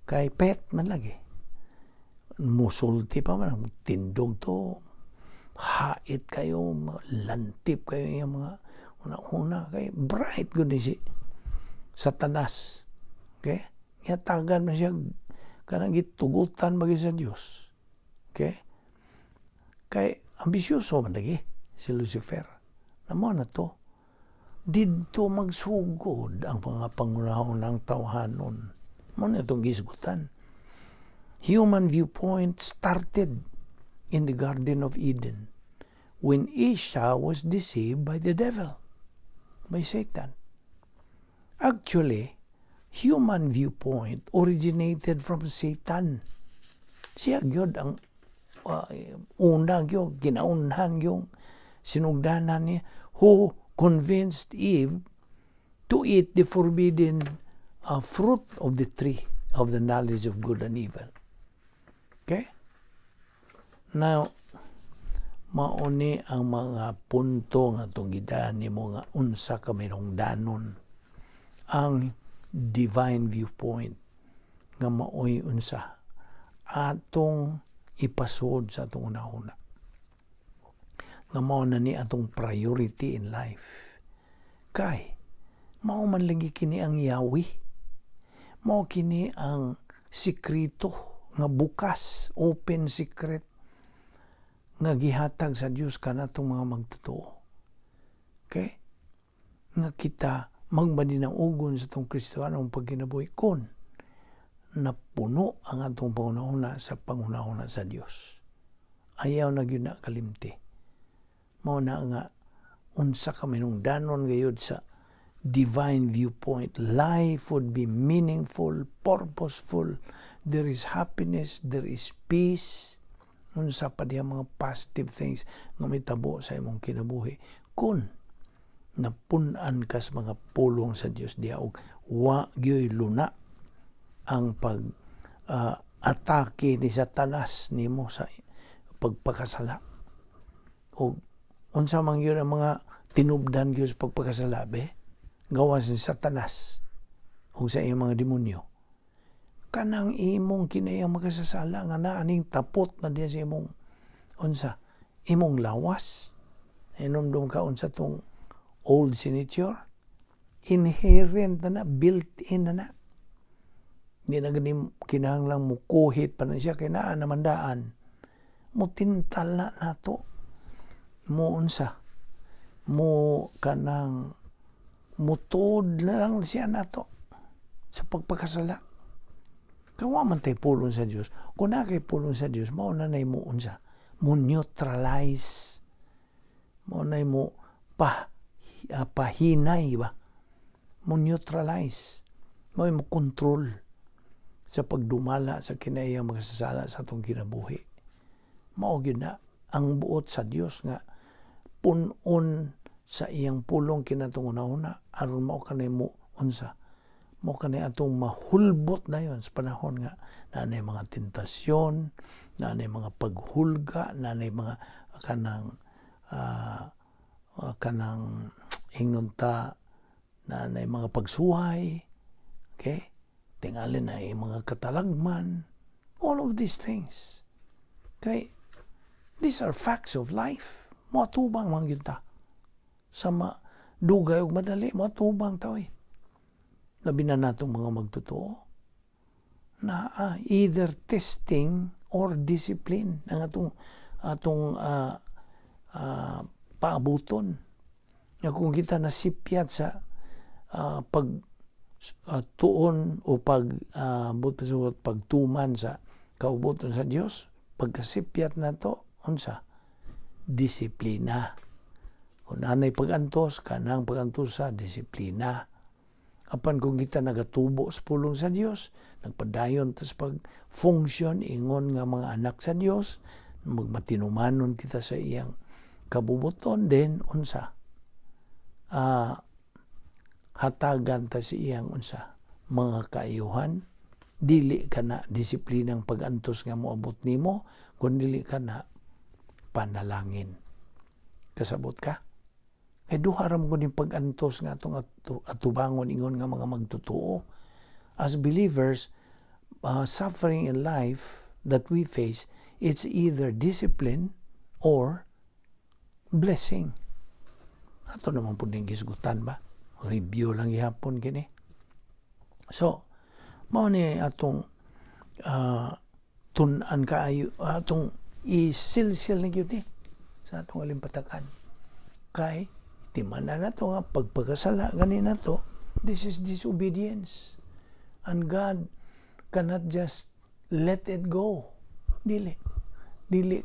kay pet man lagi, musulti pa man, tindog to, hait kayo, lantip kayo yung mga una-una, kay bright good ni si Satanas, okay, ngatagan man siya kanang gitugutan bagi sa Dios, okay, kay ambisyoso man lagi si Lucifer, namo na to didto magsugod ang mga pangunahon ng tawhanon, mo na itong gisgutan. Human viewpoint started in the Garden of Eden when Isha was deceived by the devil, by Satan. Actually, human viewpoint originated from Satan. Siya gyud ang una gyud, ginaunhan yung sinugdanan niya, who convinced Eve to eat the forbidden fruit of the tree of the knowledge of good and evil. Okay? Now, mauni ang mga punto nga itong gidaan ni mo nga unsa ka danon ang divine viewpoint nga maoy unsa atong ipasod sa atong una-una nga mao na ni atong priority in life, kay mao man lagi kini ang Yahweh, mao kini ang sikreto nga bukas, open secret nga gihatag sa Dios kanatong mga magtotoo, okay, nga kita magmadinaugon sa itong Kristiyanong pagkinabuhi kon napuno ang atong pangunahuna sa pangunahuna sa Dios. Ayaw na gyud na kalimti, mao na nga unsa ka danon gayud sa divine viewpoint. Life would be meaningful, purposeful, there is happiness, there is peace, unsa pa diha mga positive things nga mitabo sa imong kinabuhi kun napun-an kas mga pulong sa Dios diha og wa gyoy luna ang pag atake ni Satanas nimo sa pagpakasala, og unsa man gyud ang mga tinubdan gyud sa pagpakasala gawas ni Satanas ug sa iyang mga demonyo, kanang imong kinayang makasasala nga naaning tapot na diya sa imong unsa imong lawas, inumdum ka unsa tong old signature, inherent na built-in na. Di na ganing kinahanglang mukuhit pa na siya kay naa namandaan mo tintal na nato mo unsa mo kanang mutod na lang siya nato sa pagpakasala. Kawa man tay pulong sa Dios, kung na kay pulong sa Dios mao na nay mo unsa mo neutralize, mo nay mo pahinay ba, mo neutralize, mo control sa pagdumala sa kinayang magsasala sa atong kinabuhi. Mao gyud na ang buot sa Dios nga punon sa iyang pulong kinatong una-una aron mao kanay mo unsa mo kanay atong mahulbot dayon sa panahon nga nanay mga tentasyon, nanay mga paghulga, nanay mga kanang ingnon ta nanay mga pagsuhay, okay, tingali na mga katalagman, all of these things, okay, these are facts of life. Matubang man gyud ta sa dugay ug madali, matubang ta labi na natong mga magtotoo na either testing or discipline ang atong paabuton. Na kung kita nasipyat sa tuon o pagtuman sa kaubuton sa Dios, pagkasipyat nato unsa? Disiplina. Kung anay pagantos, kanang pagantos sa disiplina. Apan kung kita nagatubo sa pulong sa Dios, nagpadayon tas pag-function ingon nga mga anak sa Dios, magmatinumanon kita sa iyang kabubuton, then unsa? Hatagan ta sa iyang unsa? Mga kaayuhan. Dili ka na disiplinang pagantos nga moabot nimo, kung dili ka na panalangin. Kasabot ka? Kay duha ra mo kuning pagantos nga atong atubangon ingon nga mga magtotoo. As believers, suffering in life that we face, it's either discipline or blessing. Ato naman po din gisgutan ba? Review lang ihapon kini. So, mao ni atong tun-an kaayo, atong isilsil na gyud sa atong alimpatakan. Kay timanan nato nga pagpakasala ganin nato, this is disobedience. And God cannot just let it go. Dili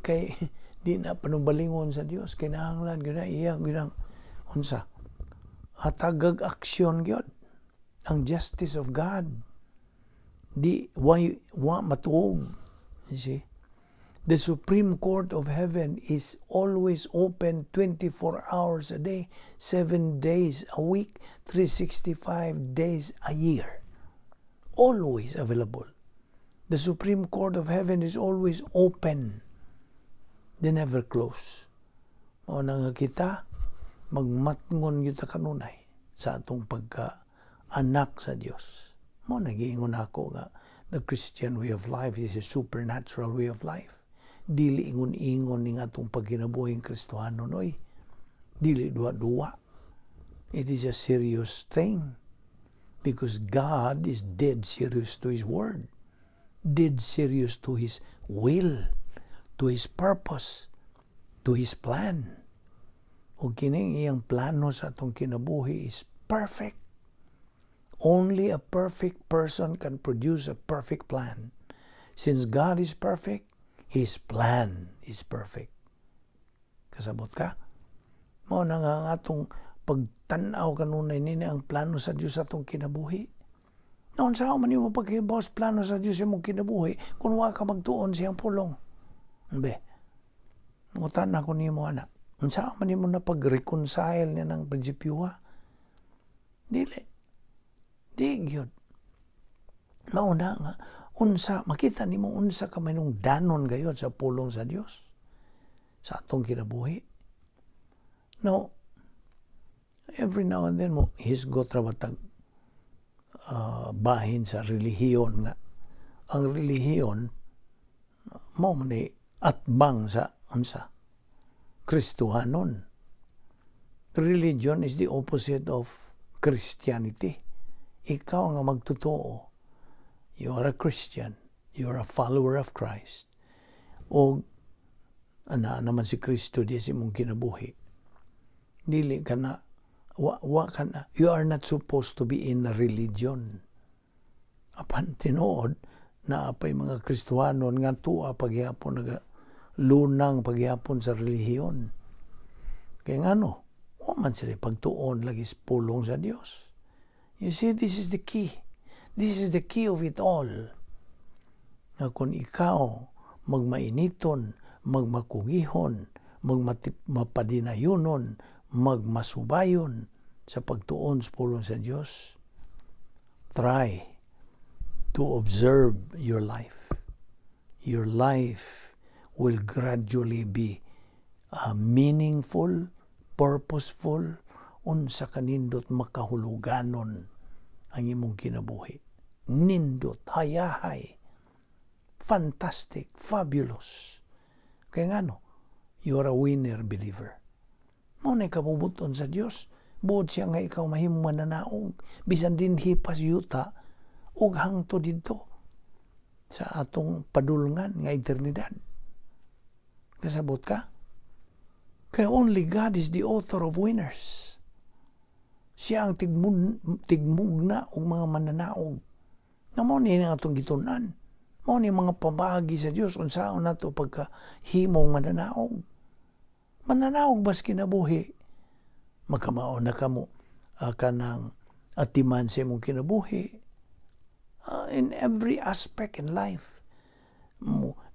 kay di na panubalingon sa Dios, kinahanglan gyud na iya gyud unsa? Hatagag aksyon gyud ang justice of God. Di wa matuog. You see? The Supreme Court of Heaven is always open 24 hours a day, 7 days a week, 365 days a year. Always available. The Supreme Court of Heaven is always open. They never close. O na nga kita, magmatngon kita kanunay sa atong pagka-anak sa Dios. Mo nagiingon ako nga, the Christian way of life is a supernatural way of life. Dili ingon-ingon ning atong pagkinabuhing Kristohano noy. Dili duwa-duwa. It is a serious thing because God is dead serious to His word, dead serious to His will, to His purpose, to His plan. O kining iyang plano sa atong kinabuhi is perfect. Only a perfect person can produce a perfect plan. Since God is perfect, His plan is perfect. Kasabot ka? Mao na nga atong pagtan-aw kanunay nini ang plano sa Dios sa atong kinabuhi. Noon sa man nimo paghibaw sa plano sa Dios imong kinabuhi kung wa ka magtuon siyang pulong. Be. Ngutan ako nimo ana. Unsa man nimo na pag-reconcile niya ng prinsipyo? Dili. Di gyud. Mao na nga unsa makita nimo unsa ka manung danon gayud sa pulong sa Dios sa atong kinabuhi. No, every now and then mo hisgot ra batag bahin sa relihiyon nga ang relihiyon mao man ni atbang sa unsa Kristohanon. Religion is the opposite of Christianity. Ikaw nga magtotoo, you are a Christian, you are a follower of Christ. O ana naman si Kristo di si mong kinabuhi. Dili ka na, wa ka na. You are not supposed to be in a religion. Apan tinuod na apay mga Kristohanon nga tuwa pagyapon lunang pagyapon sa relihiyon. Kaya nga no, wa man sila pagtuon lagi sa pulong sa Dios. You see, this is the key. This is the key of it all. Na kung ikaw magmainiton, magmakugihon, magmapadinayunon, magmasubayon sa pagtuon sa pulong sa Diyos, try to observe your life. Your life will gradually be meaningful, purposeful, unsa kanindot makahuluganon ang imong kinabuhi. Nindot, hayahay, fantastic, fabulous. Kaya nga no, you are a winner believer. Mao na ikabubuton sa Dios. Buod siya nga ikaw mahimo mananaog, bisan din hipas yuta, og hangto didto sa atong padulngan nga eternidad. Kasabot ka? Kaya only God is the author of winners. Siya ang tigmugna o mga mananaog. Na mo ni nga itong gitunan. Mo ni mga pamagi sa Diyos kung saan na ito pagkahimong mananaog. Mananaog bas kinabuhi. Magkamao na ka mo kanang atiman sa imong kinabuhi. In every aspect in life.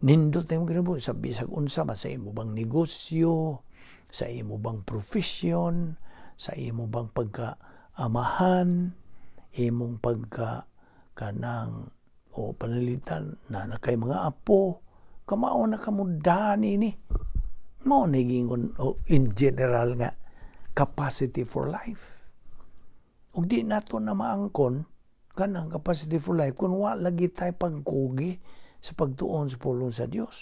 Nindot na imong kinabuhi. Sa bisag unsa ba sa imo bang negosyo, sa imo bang profesyon, sa imo bang pagkaamahan, imong kanang o panalitan na nakay mga apo, kamao na kamudani ni. Mao na gingon in general nga capacity for life. Ug di nato na maangkon kanang capacity for life kung wa lagi tay pagkugi sa pagtuon sa pulong sa Dios.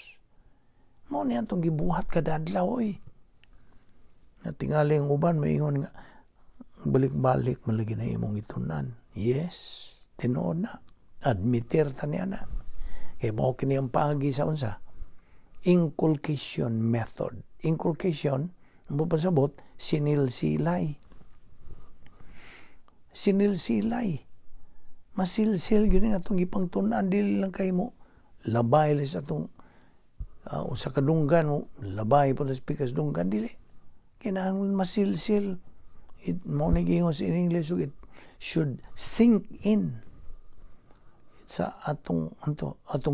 Mao ni atong gibuhat kada adlaw oy. Natingali ang uban maingon nga balik-balik malagi na imong itunan. Yes, tinuod na. Admitir ta niya na. Kaya mo kini ang paagi sa unsa? Inculcation method. Inculcation, mo pasabot, sinilsilay. Sinilsilay. Masilsil yun nga itong ipangtunan. Dili lang kayo mo. Labay sa itong sa kadunggan mo. Labay po sa pikas dunggan. Dili. Kinahanglan masilsil. Mo nagingon sa English. It should sink in sa atong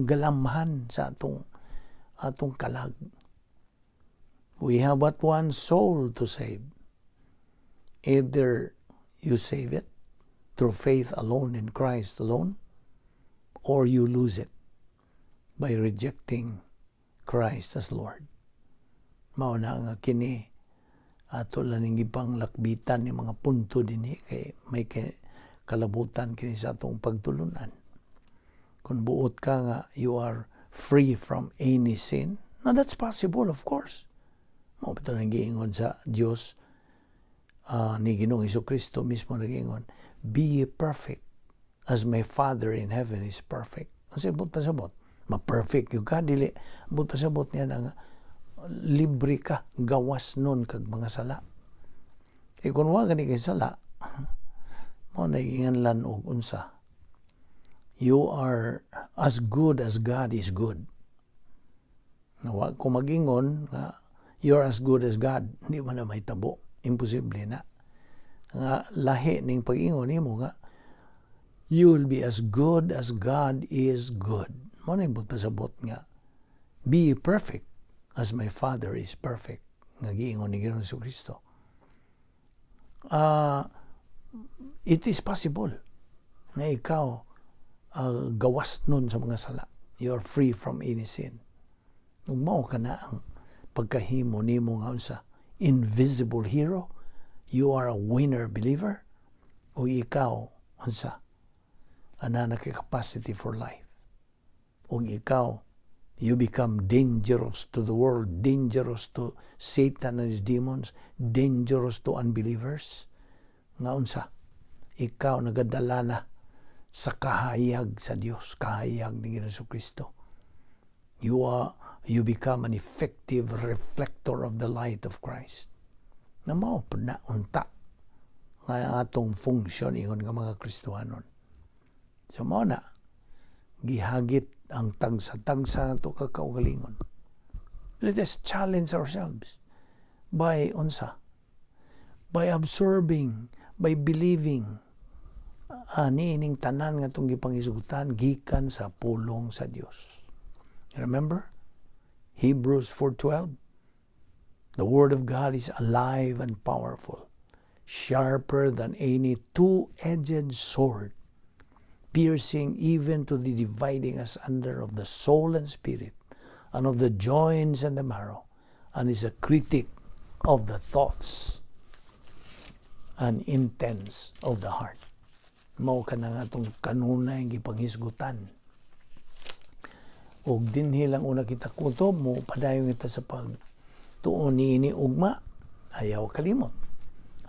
galamhan, sa atong kalag. We have but one soul to save. Either you save it through faith alone in Christ alone, or you lose it by rejecting Christ as Lord. Mao na nga kini ato lang gipang lakbitan ni mga punto dinhi kay may kalabutan kini sa atong pagtulunan. Kung buot ka nga you are free from any sin, now that's possible, of course. Mao pa nang giingon sa Dios ni Ginoong Hesukristo mismo nagingon, be perfect as my Father in heaven is perfect. Kasi but pasabot, ma-perfect yung ka, dili but pasabot niya na libre ka, gawas nun kag mga sala. E kung wa gani kay sala, mo naginganlan og unsa. You are as good as God is good. Nawa kung magingon nga you're as good as God, hindi man na mahitabo. Imposible na. Nga lahi ning pag-ingon nimo nga you will be as good as God is good. Mo na ibut pasabot nga be perfect as my Father is perfect. Nga giingon ni Ginoong Jesucristo. It is possible na ikaw gawas nun sa mga sala. You're free from any sin. Ug mao kana ang pagkahimo nimo nga unsa invisible hero. You are a winner believer. O ikaw unsa ana capacity for life. O ikaw you become dangerous to the world, dangerous to Satan and his demons, dangerous to unbelievers. Nga unsa ikaw nagadala na sa kahayag sa Dios, kahayag ni Jesucristo. You become an effective reflector of the light of Christ. Na mao pud na unta nga atong function ingon nga mga Kristohanon. So mao na gihagit ang tagsa-tagsa nato kakaugalingon. Let us challenge ourselves by unsa? By absorbing, by believing niining tanan nga itong gipangisugutan gikan sa pulong sa Dios. Remember? Hebrews 4:12. The Word of God is alive and powerful, sharper than any two-edged sword, piercing even to the dividing asunder of the soul and spirit, and of the joints and the marrow, and is a critic of the thoughts and intents of the heart. Mao ka na nga itong kanunay gipanghisgutan. Og dinhi lang una kita kutob mo, padayon kita sa pagtuon ni ugma, ayaw kalimot.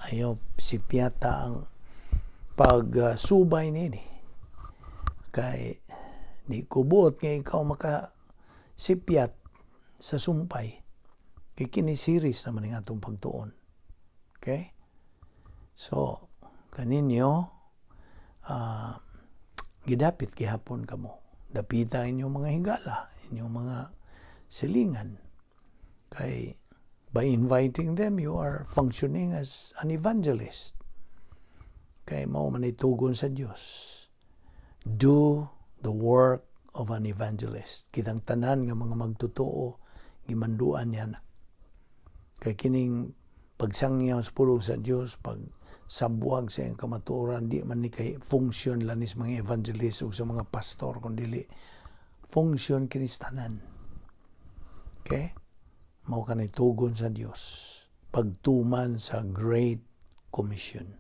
Ayaw sipyata ang pagsubay nini. Kay di ko buot nga ikaw makasipyat sa sumpay. Kay kini series naman ng atong pagtuon. Okay? So, kaninyo, gidapit gihapon kamo. Dapita inyong mga higala, inyong mga silingan. Kay, by inviting them, you are functioning as an evangelist. Kay, mao man itugon sa Dios. Do the work of an evangelist. Kitang tanan nga mga magtotoo, gimanduan niya na. Kay kining pagsangyaw sa pulong sa Dios, pag sabuag sa iyang kamatuoran, di man ni kay function lang sa mga evangelist o sa mga pastor, kundi function kinis tanan. Okay? Mao kanay tugon sa Dios. Pagtuman sa Great Commission.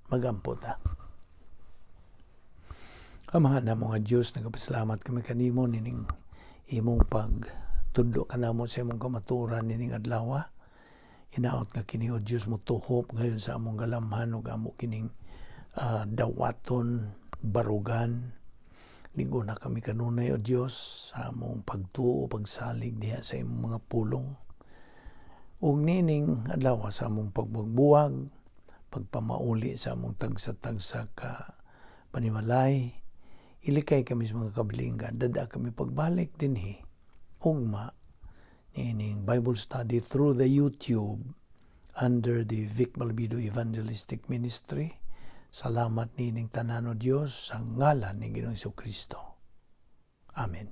Magampo ta. Amahan na mga Diyos, nagpasalamat kami kanimo nining imong pagtudlo kanamo sa imong kamaturan nining adlaw. Hinaot nga kini o Diyos mo tuhop ngayon sa among galamhan ug amo kining dawaton, barugan. Ligo na kami kanunay o Diyos sa among pagtuo, pagsalig diha sa imong mga pulong. Ug nining adlaw sa among pagbugbuwag, pagpamauli sa among tagsa-tagsa ka panimalay, ilikay kami sa mga kabilinggan, dada kami pagbalik dinhi. Ugma, nining Bible study through the YouTube under the Vic Balbido Evangelistic Ministry. Salamat nining tanan o Dios sa ngalan ni Ginoong Jesucristo. Amen.